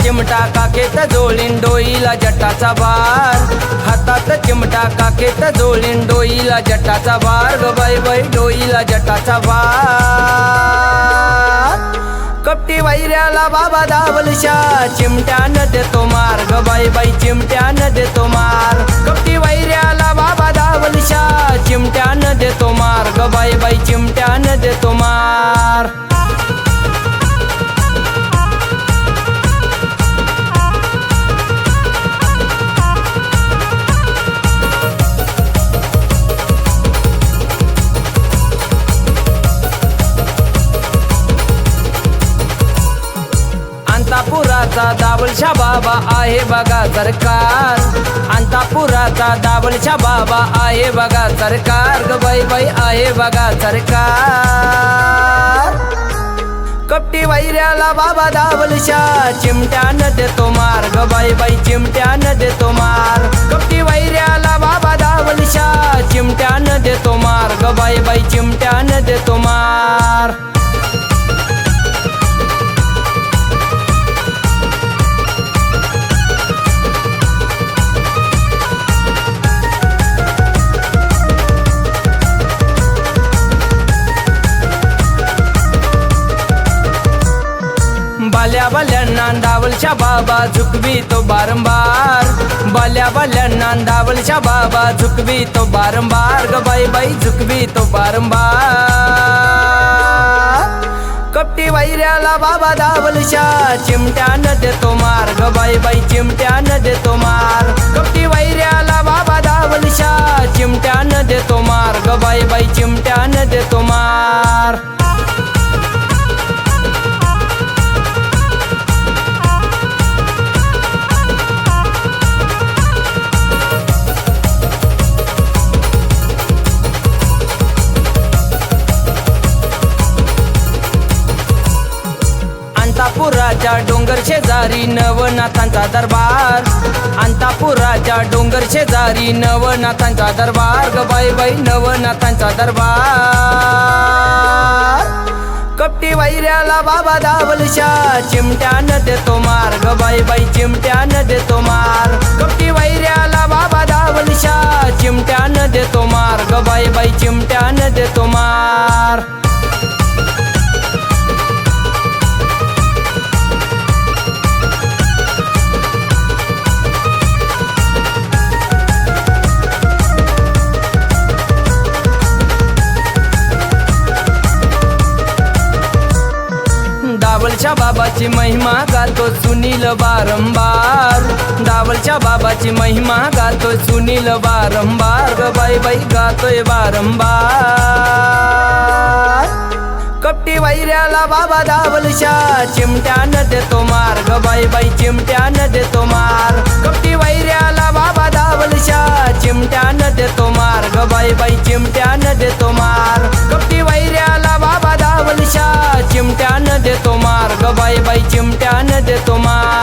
चिमटा काखेत जोळीन डोईला जटाचा भार, हातात चिमटा काखेत जोळीन डोईला जटाचा भार ग बाई बाई डोईला जटाचा भार। कपटी वैऱ्याला बाबा दावलशा चिमट्यानं देतो मार ग बाई बाई चिमट्यानं देतो मार। कपटी वैऱ्याला बाबा दावलशा चिमट्यानं देतो मार ग बाई बाई चिमट्यानं देतो मार। अंतापुराचा दावलशा बाबा आहे बघा सरकार, अंतापुराचा दावलशा बाबा आहे बघा सरकार ग बाई बाई आहे बघा सरकार। कपटी वैऱ्याला बाबा दावलशा चिमट्यानं देतो मार ग बाई बाई चिमट्यानं देतो मार। कपटी वैऱ्याला बाबा दावलशा चिमट्यानं देतो मार ग बाई बाई चिमट्यानं देतो मार। बाल्या बाल्यांना दावलशा बाबा झुकवी तो बारंबार, बाल्या बाल्यांना दावलशा बाबा झुकवी तो बारंबार ग बाई बाई झुकवी तो बारंबार। कपटी वैऱ्याला बाबा दावलशा चिमट्यानं देतो मार ग बाई बाई चिमट्यानं देतो मार। कपटी वैऱ्याला बाबा दावलशा चिमट्यानं देतो मार ग बाई बाई चिमट्यानं देतो मार। अंतापुराच्या डोंगर शेजारी नवनाथांचा दरबार, अंतापुराच्या डोंगर शेजारी नवनाथांचा दरबार ग बाई बाई नवनाथांचा दरबार। कपटी वैऱ्याला बाबा दावलशा चिमट्यानं देतो मार ग बाई बाई चिमट्यानं देतो मार। कपटी वैऱ्याला बाबा दावलशा चिमट्यानं देतो मार ग बाई बाई चिमट्यानं देतो मार। दावलशा बाबाची महिमा गातो सुनील बारंबार, दावलशा बाबाची महिमा गातो सुनील बारंबार ग बाई बाई गातोय बारंबार। कपटी वैऱ्याला बाबा दावलशा चिमट्यानं देतो मार ग बाई बाई चिमट्यानं देतो मार। कपटी वैऱ्याला बाबा दावलशा चिमट्यानं देतो मार ग बाई बाई चिमट्यानं देतो मार। कपटी वैऱ्याला बाबा दावलशा चिमट्यानं देतो मार ग बाई बाई चिमट्यानं देतो मार।